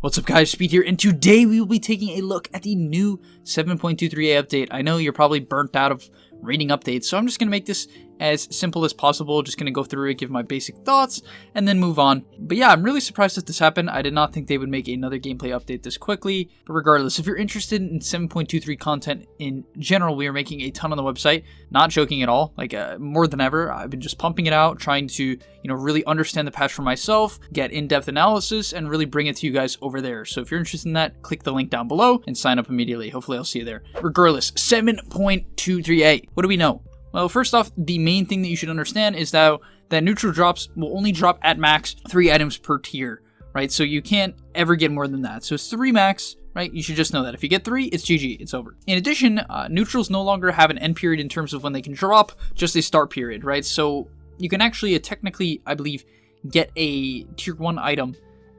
What's up guys, Speed here, and today we will be taking a look at the new 7.23a update. I know you're probably burnt out of reading updates, so I'm just going to make this as simple as possible. Just going to go through it, give my basic thoughts, and then move on. But yeah, I'm really surprised that this happened. I did not think they would make another gameplay update this quickly. But regardless, if you're interested in 7.23 content in general, we are making a ton on the website. Not joking at all, like more than ever. I've been just pumping it out, trying to, really understand the patch for myself, get in-depth analysis, and really bring it to you guys over there. So if you're interested in that, click the link down below and sign up immediately. Hopefully I'll see you there. Regardless, 7.23a. What do we know? Well, first off, the main thing that you should understand is that neutral drops will only drop at max 3 items per tier, right? So you can't ever get more than that. So it's 3 max, right? You should just know that. If you get 3, it's GG, it's over. In addition, neutrals no longer have an end period in terms of when they can drop, just a start period, right? So you can actually technically, I believe, get a tier 1 item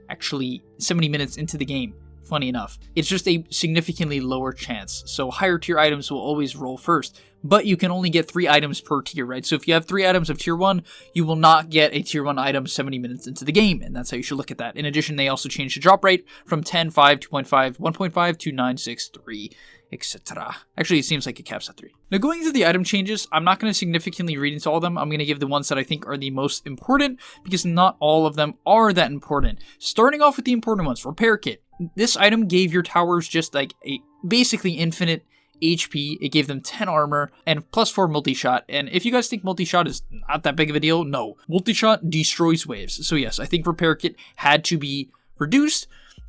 actually 70 minutes into the game. Funny enough, it's just a significantly lower chance. So higher tier items will always roll first, but you can only get 3 items per tier, right? So if you have 3 items of tier 1, you will not get a tier 1 item 70 minutes into the game, and that's how you should look at that. In addition, they also changed the drop rate from 10, 5, 2.5, 1.5 to 9, 6, 3, etc. Actually, it seems like it caps at 3. Now, going into the item changes, I'm not going to significantly read into all of them. I'm going to give the ones that I think are the most important, because not all of them are that important. Starting off with the important ones, Repair Kit. This item gave your towers just like a basically infinite HP. It gave them 10 armor and plus 4 multi-shot. And if you guys think multi-shot is not that big of a deal, no. Multi-shot destroys waves. So yes, I think Repair Kit had to be reduced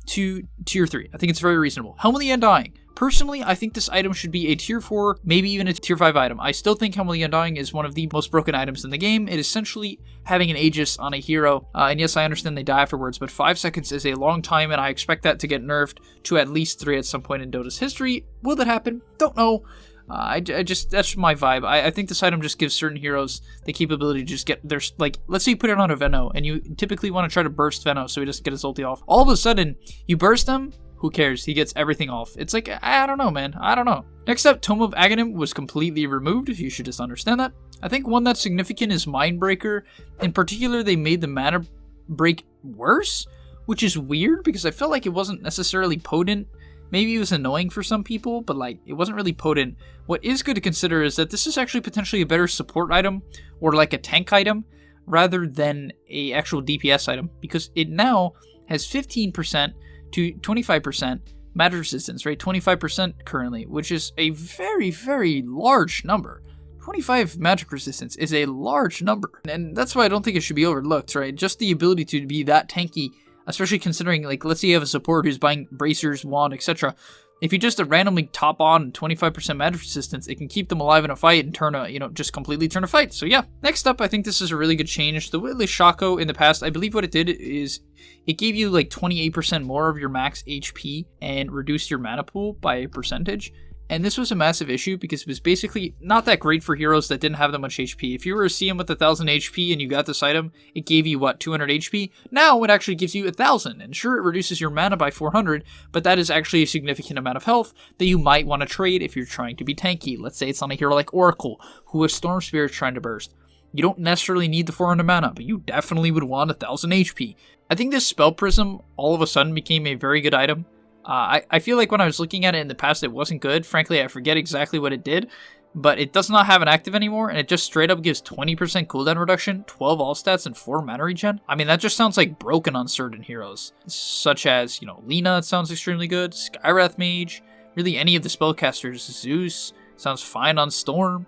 to tier 3. I think it's very reasonable. Helm of the Undying. Personally, I think this item should be a tier 4, maybe even a tier 5 item. I still think Helm of the Undying is one of the most broken items in the game. It is essentially having an Aegis on a hero. And yes, I understand they die afterwards, but 5 seconds is a long time, and I expect that to get nerfed to at least 3 at some point in Dota's history. Will that happen? Don't know. I just, that's my vibe. I think this item just gives certain heroes the capability to just get their, like, let's say you put it on a Venno, and you typically want to try to burst Venno so he doesn't get his ulti off. All of a sudden, you burst him, who cares? He gets everything off. It's like, I don't know, man. I don't know. Next up, Tome of Aghanim was completely removed. You should just understand that. I think one that's significant is Mindbreaker. In particular, they made the mana break worse, which is weird because I felt like it wasn't necessarily potent. Maybe it was annoying for some people, but like it wasn't really potent. What is good to consider is that this is actually potentially a better support item or like a tank item rather than a actual DPS item, because it now has 15% to 25% magic resistance, right? 25% currently, which is a very, very large number. 25 magic resistance is a large number, and that's why I don't think it should be overlooked, right? Just the ability to be that tanky, especially considering, like, let's say you have a support who's buying bracers, wand, etc. If you just randomly top on 25% magic resistance, it can keep them alive in a fight and turn a, just completely turn a fight. So yeah. Next up, I think this is a really good change. The Witless Shaco in the past, I believe what it did is it gave you like 28% more of your max HP and reduced your mana pool by a percentage. And this was a massive issue because it was basically not that great for heroes that didn't have that much HP. If you were a CM with 1000 HP and you got this item, it gave you, what, 200 HP? Now it actually gives you 1000. And sure, it reduces your mana by 400, but that is actually a significant amount of health that you might want to trade if you're trying to be tanky. Let's say it's on a hero like Oracle, who has Storm Spirit trying to burst. You don't necessarily need the 400 mana, but you definitely would want 1000 HP. I think this Spell Prism all of a sudden became a very good item. I feel like when I was looking at it in the past, it wasn't good. Frankly, I forget exactly what it did, but it does not have an active anymore, and it just straight up gives 20% cooldown reduction, 12 all stats, and 4 mana regen. I mean, that just sounds like broken on certain heroes, such as, Lina, it sounds extremely good, Skywrath Mage, really any of the spellcasters, Zeus, sounds fine on Storm.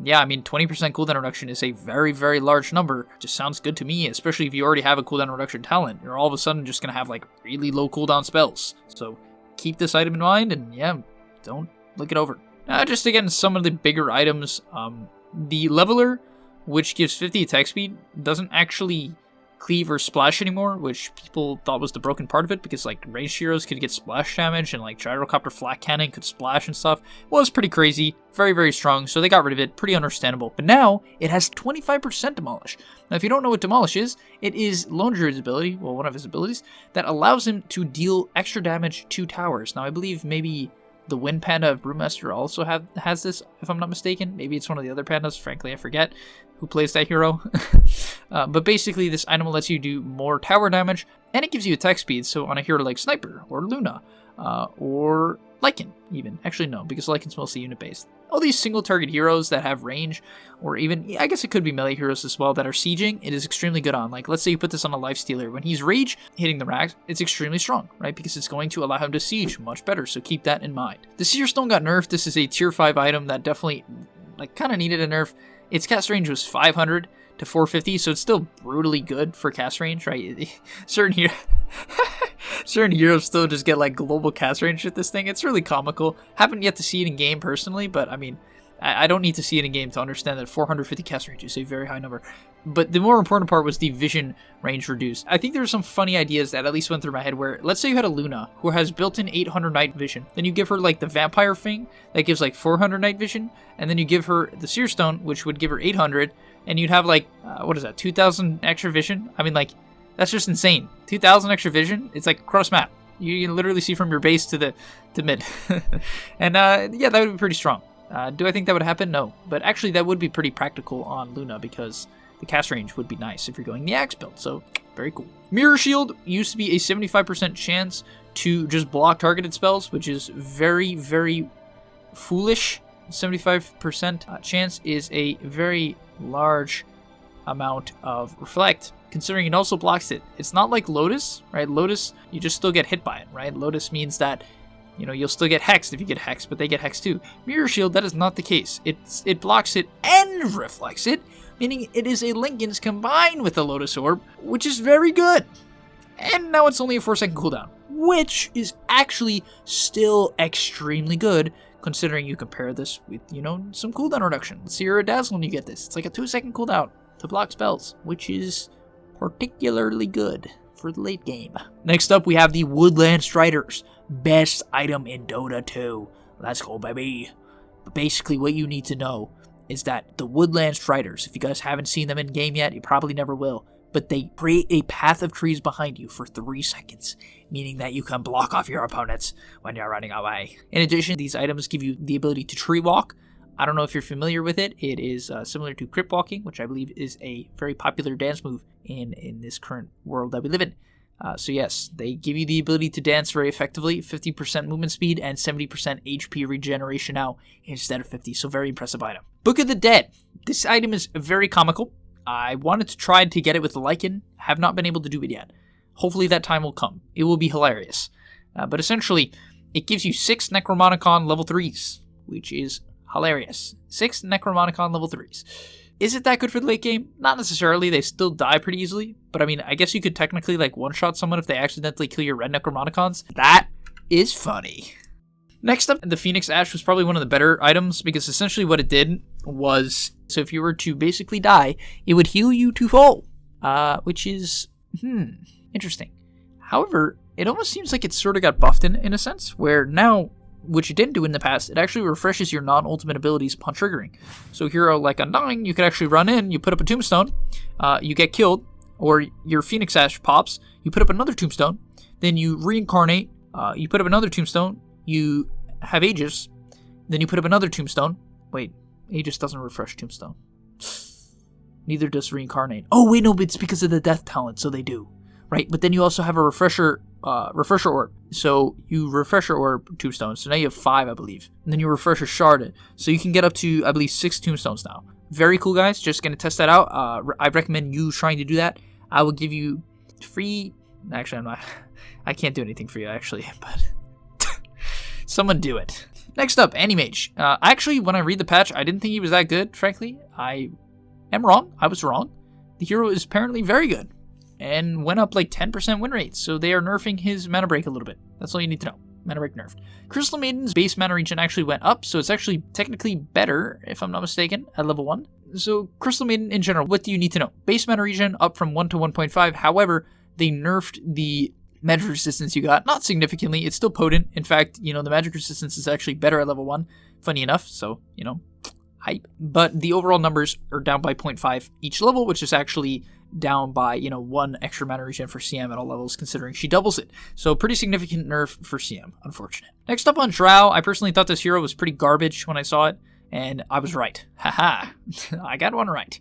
Yeah, I mean, 20% cooldown reduction is a very, very large number. Just sounds good to me, especially if you already have a cooldown reduction talent. You're all of a sudden just going to have, like, really low cooldown spells. So keep this item in mind, and yeah, don't look it over. Just again, some of the bigger items. The Leveler, which gives 50 attack speed, doesn't actually cleave or splash anymore, which people thought was the broken part of it, because like ranged heroes could get splash damage and like Gyrocopter Flat Cannon could splash and stuff. Well, it was pretty crazy, very, very strong, so they got rid of it, pretty understandable. But now it has 25% Demolish. Now if you don't know what Demolish is, it is Lone Druid's ability, well, one of his abilities, that allows him to deal extra damage to towers. Now I believe maybe the Wind Panda of Brewmaster also has this, if I'm not mistaken. Maybe it's one of the other pandas, frankly I forget who plays that hero. But basically this item lets you do more tower damage And it gives you attack speed, so on a hero like Sniper, or Luna, or Lycan, even. Actually, no, because Lycan's mostly unit-based. All these single-target heroes that have range, or even, I guess it could be melee heroes as well, that are sieging, it is extremely good on. Like, let's say you put this on a Lifestealer. When he's rage hitting the racks, it's extremely strong, right? Because it's going to allow him to siege much better, so keep that in mind. The Seer Stone got nerfed. This is a tier 5 item that definitely, like, kind of needed a nerf. Its cast range was 500 to 450, so it's still brutally good for cast range, right? Certain heroes still just get like global cast range with this thing. It's really comical. Haven't yet to see it in game personally, but I mean, I don't need to see it in game to understand that 450 cast range is a very high number. But the more important part was the vision range reduced. I think there were some funny ideas that at least went through my head where, let's say you had a Luna who has built-in 800 night vision. Then you give her like the vampire thing that gives like 400 night vision. And then you give her the Seer Stone, which would give her 800. And you'd have like, what is that, 2,000 extra vision? I mean, like, that's just insane. 2,000 extra vision? It's like cross map. You can literally see from your base to mid. And yeah, that would be pretty strong. Do I think that would happen? No. But actually, that would be pretty practical on Luna because the cast range would be nice if you're going the Axe build. So, very cool. Mirror Shield used to be a 75% chance to just block targeted spells, which is very, very foolish. 75% chance is a very large amount of Reflect, considering it also blocks it. It's not like Lotus, right? Lotus, you just still get hit by it, right? Lotus means that, you know, you'll still get hexed if you get hexed, but they get hexed too. Mirror Shield, that is not the case. It blocks it and reflects it, meaning it is a Linken's combined with a Lotus Orb, which is very good. And now it's only a 4-second cooldown, which is actually still extremely good, considering you compare this with, you know, some cooldown reduction. Let's see, you're a Dazzle when you get this. It's like a 2-second cooldown to block spells, which is particularly good for the late game. Next up, we have the Woodland Striders. Best item in Dota 2. Let's go, baby. But basically, what you need to know is that the Woodland Striders, if you guys haven't seen them in game yet, you probably never will, but they create a path of trees behind you for 3 seconds, meaning that you can block off your opponents when you're running away. In addition, these items give you the ability to tree walk. I don't know if you're familiar with it. It is similar to Crypt Walking, which I believe is a very popular dance move in this current world that we live in. So yes, they give you the ability to dance very effectively, 50% movement speed and 70% HP regeneration now instead of 50, so very impressive item. Book of the Dead. This item is very comical. I wanted to try to get it with the Lycan, have not been able to do it yet. Hopefully that time will come. It will be hilarious. But essentially, it gives you 6 Necromonicon level 3s, which is hilarious. 6 Necromonicon level 3s. Is it that good for the late game? Not necessarily. They still die pretty easily. But I mean, I guess you could technically like one-shot someone if they accidentally kill your red Necromonicons. That is funny. Next up, the Phoenix Ash was probably one of the better items because essentially what it did was, so if you were to basically die, it would heal you to full, which is, interesting. However, it almost seems like it sort of got buffed in a sense, where now, which it didn't do in the past, it actually refreshes your non-ultimate abilities upon triggering. So hero like Undying, you could actually run in, you put up a tombstone, you get killed, or your Phoenix Ash pops, you put up another tombstone, then you reincarnate, you put up another tombstone, you have Aegis, then you put up another tombstone. Wait, Aegis doesn't refresh tombstone. Neither does reincarnate. Oh wait, no, but it's because of the death talent, so they do. Right, but then you also have a refresher orb. So you refresh your orb tombstones. So now you have 5, I believe. And then you refresh your shard. So you can get up to, I believe, 6 tombstones now. Very cool, guys. Just going to test that out. I recommend you trying to do that. I will give you free... Actually, I'm not... I can't do anything for you, actually. But someone do it. Next up, Animage. Actually, when I read the patch, I didn't think he was that good, frankly. I am wrong. I was wrong. The hero is apparently very good. And went up like 10% win rate, so they are nerfing his mana break a little bit. That's all you need to know. Mana break nerfed. Crystal Maiden's base mana regen actually went up, so it's actually technically better, if I'm not mistaken, at level 1. So Crystal Maiden in general, what do you need to know? Base mana regen up from 1 to 1.5, however, they nerfed the magic resistance you got. Not significantly, it's still potent. In fact, you know, the magic resistance is actually better at level 1, funny enough, so, you know, hype. But the overall numbers are down by 0.5 each level, which is actually down by, you know, 1 extra mana regen for CM at all levels, considering she doubles it. So pretty significant nerf for CM, unfortunate. Next up on Drow, I personally thought this hero was pretty garbage when I saw it. And I was right. Haha. I got one right.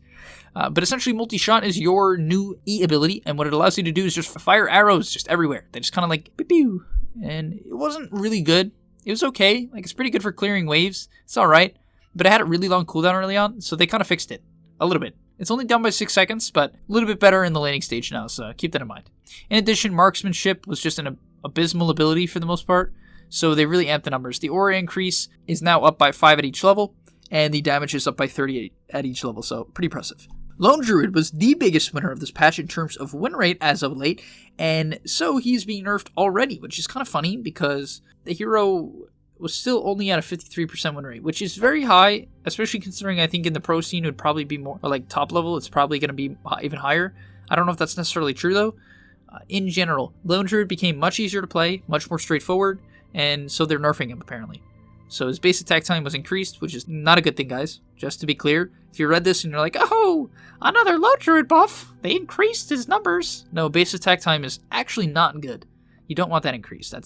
But essentially, multi-shot is your new E ability, and what it allows you to do is just fire arrows just everywhere. They just kind of like, pew, and it wasn't really good. It was okay. Like, it's pretty good for clearing waves. It's alright. But it had a really long cooldown early on, so they kind of fixed it. A little bit. It's only down by 6 seconds, but a little bit better in the laning stage now, so keep that in mind. In addition, marksmanship was just an abysmal ability for the most part, so they really amped the numbers. The aura increase is now up by 5 at each level, and the damage is up by 30 at each level, so pretty impressive. Lone Druid was the biggest winner of this patch in terms of win rate as of late, and so he's being nerfed already, which is kind of funny because the hero was still only at a 53% win rate, which is very high, especially considering I think in the pro scene it would probably be more, or like top level, it's probably going to be even higher. I don't know if that's necessarily true though. In general, Lone Druid became much easier to play, much more straightforward, and so they're nerfing him apparently. So his base attack time was increased, which is not a good thing, guys. Just to be clear, if you read this and you're like, oh, another Lone Druid buff, they increased his numbers. No, base attack time is actually not good. You don't want that increase. That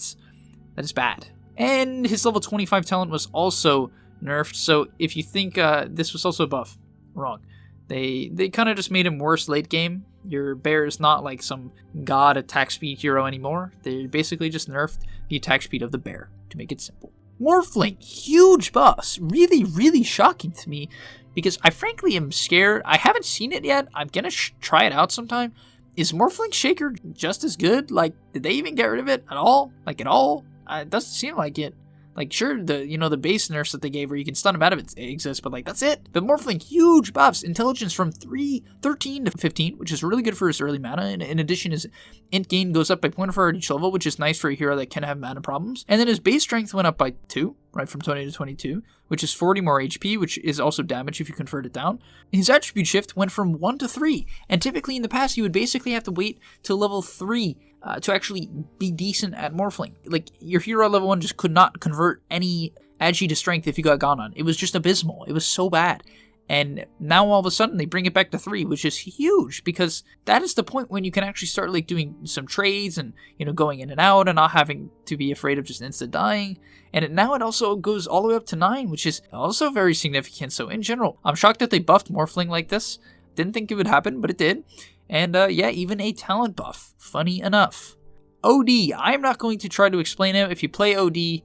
is bad. And his level 25 talent was also nerfed, so if you think this was also a buff, wrong. They kind of just made him worse late game. Your bear is not like some god attack speed hero anymore. They basically just nerfed the attack speed of the bear, to make it simple. Morphling, huge buffs. Really, really shocking to me, because I frankly am scared. I haven't seen it yet. I'm gonna try it out sometime. Is Morphling Shaker just as good? Like, did they even get rid of it at all? Like, at all? It doesn't seem like it. Like, sure, the base nerfs that they gave where you can stun him out of it exists, but like, that's it. But Morphling, huge buffs. Intelligence from 13 to 15, which is really good for his early mana. And in addition, his int gain goes up by 0.4 at each level, which is nice for a hero that can have mana problems. And then his base strength went up by 2, right, from 20 to 22, which is 40 more HP, which is also damage if you convert it down. His attribute shift went from 1 to 3, and typically in the past, you would basically have to wait till level 3 to actually be decent at Morphling. Like, your hero at level 1 just could not convert any agi to strength if you got gone on. It was just abysmal. It was so bad. And now all of a sudden they bring it back to 3, which is huge, because that is the point when you can actually start like doing some trades and, going in and out and not having to be afraid of just instant dying. And now it also goes all the way up to 9, which is also very significant. So in general, I'm shocked that they buffed Morphling like this. Didn't think it would happen, but it did. And yeah, even a talent buff. Funny enough. OD. I'm not going to try to explain it. If you play OD,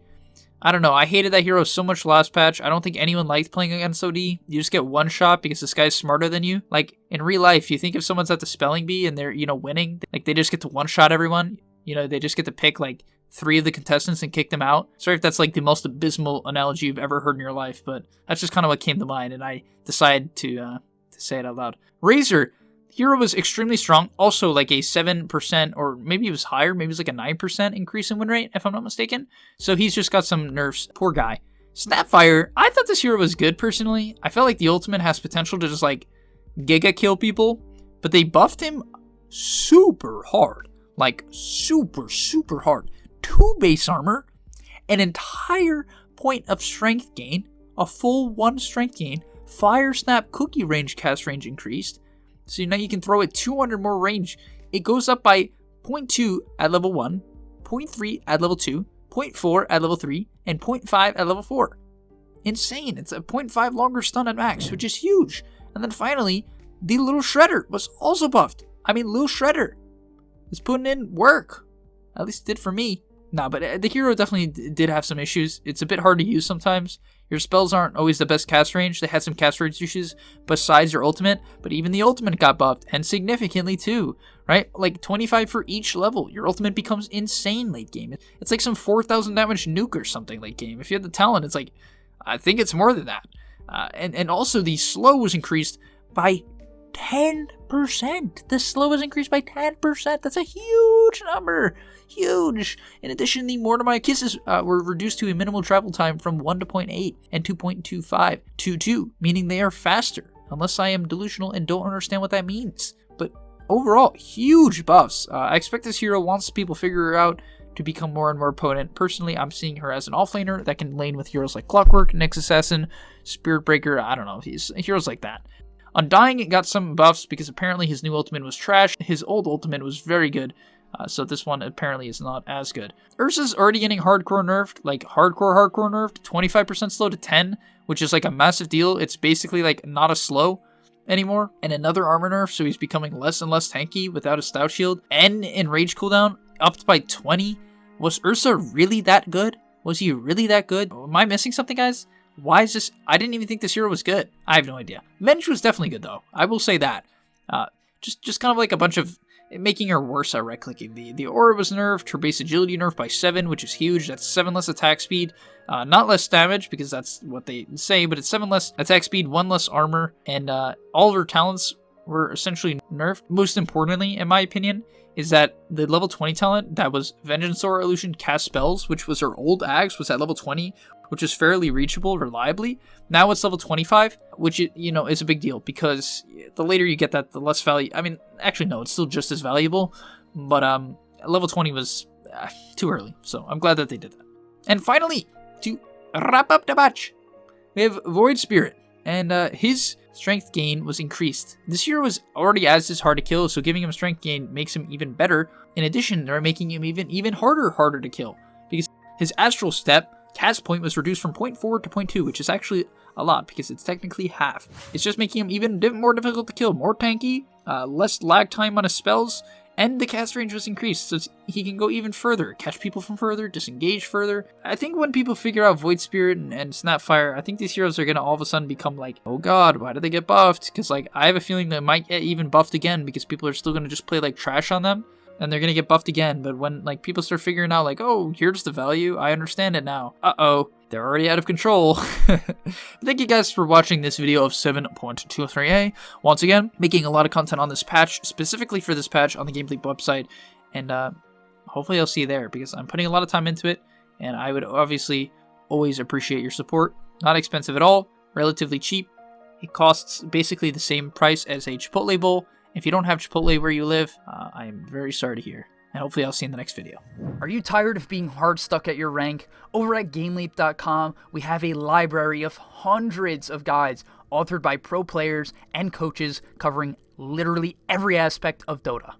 I don't know. I hated that hero so much last patch. I don't think anyone liked playing against OD. You just get one shot because this guy's smarter than you. Like, in real life, you think if someone's at the spelling bee and they're, winning, like, they just get to one-shot everyone. They just get to pick, like, 3 of the contestants and kick them out. Sorry if that's, like, the most abysmal analogy you've ever heard in your life, but that's just kind of what came to mind, and I decided to say it out loud. Razor. Hero was extremely strong, also like a 7%, or maybe it was higher, maybe it was like a 9% increase in win rate, if I'm not mistaken. So he's just got some nerfs. Poor guy. Snapfire, I thought this hero was good personally. I felt like the ultimate has potential to just like giga kill people, but they buffed him super hard. Like super, super hard. 2 base armor, an entire point of strength gain, a full 1 strength gain, fire snap cookie range cast range increased. So now you can throw it 200 more range. It goes up by 0.2 at level 1, 0.3 at level 2, 0.4 at level 3, and 0.5 at level 4. Insane. It's a 0.5 longer stun at max, which is huge. And then finally, the Little Shredder was also buffed. I mean, Little Shredder is putting in work. At least it did for me. Nah, but the hero definitely did have some issues. It's a bit hard to use sometimes. Your spells aren't always the best cast range. They had some cast range issues besides your ultimate, but even the ultimate got buffed, and significantly too, right? Like 25 for each level. Your ultimate becomes insane late game. It's like some 4,000 damage nuke or something late game. If you had the talent, it's like, I think it's more than that. And also the slow was increased by 10%. The slow was increased by 10%. That's a huge number. Huge. In addition, the Mortimer kisses were reduced to a minimal travel time from 1 to 0.8 and 2.25 to 2, meaning they are faster. Unless I am delusional and don't understand what that means. But overall, huge buffs. I expect this hero, once people figure her out, to become more and more potent. Personally, I'm seeing her as an offlaner that can lane with heroes like Clockwork, Nyx Assassin, Spirit Breaker, I don't know, heroes like that. Undying got some buffs because apparently his new ultimate was trash. His old ultimate was very good. So this one apparently is not as good. Ursa's already getting hardcore nerfed, like hardcore nerfed, 25% slow to 10, which is like a massive deal. It's basically like not a slow anymore. And another armor nerf, so he's becoming less and less tanky without a stout shield. And in rage cooldown, upped by 20. Was Ursa really that good? Was he really that good? Am I missing something, guys? Why is this? I didn't even think this hero was good. I have no idea. Venge was definitely good, though. I will say that. Just kind of like a bunch of making her worse at right-clicking. The aura was nerfed, her base agility nerfed by 7, which is huge. That's 7 less attack speed, not less damage, because that's what they say, but it's 7 less attack speed, 1 less armor, and all of her talents were essentially nerfed. Most importantly, in my opinion, is that the level 20 talent that was Vengeance Aura Illusion cast spells, which was her old axe, was at level 20, which is fairly reachable reliably. Now it's level 25, which, is a big deal, because the later you get that, the less value. I mean, actually, no, it's still just as valuable, but level 20 was too early, so I'm glad that they did that. And finally, to wrap up the match, we have Void Spirit, and his strength gain was increased. This hero was already as hard to kill, so giving him strength gain makes him even better. In addition, they're making him even harder to kill, because his Astral Step cast point was reduced from 0.4 to 0.2, which is actually a lot, because it's technically half. It's just making him even more difficult to kill, more tanky, less lag time on his spells, and the cast range was increased, so he can go even further, catch people from further, disengage further. I think when people figure out Void Spirit and Snapfire, I think these heroes are going to all of a sudden become like, oh god, why did they get buffed? Because like I have a feeling they might get even buffed again, because people are still going to just play like trash on them, and they're going to get buffed again. But when like people start figuring out like, oh, here's the value, I understand it now. Uh-oh, they're already out of control. Thank you guys for watching this video of 7.23a. Once again, making a lot of content on this patch, specifically for this patch on the gameleap website. And hopefully I'll see you there, because I'm putting a lot of time into it, and I would obviously always appreciate your support. Not expensive at all, relatively cheap. It costs basically the same price as a Chipotle bowl. If you don't have Chipotle where you live, I am very sorry to hear. And hopefully I'll see you in the next video. Are you tired of being hard stuck at your rank? Over at gameleap.com, we have a library of hundreds of guides authored by pro players and coaches covering literally every aspect of Dota.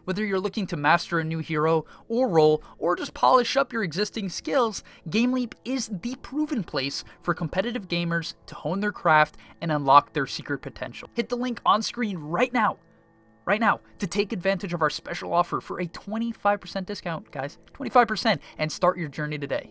Whether you're looking to master a new hero or role, or just polish up your existing skills, GameLeap is the proven place for competitive gamers to hone their craft and unlock their secret potential. Hit the link on screen right now to take advantage of our special offer for a 25% discount, guys. 25%, and start your journey today.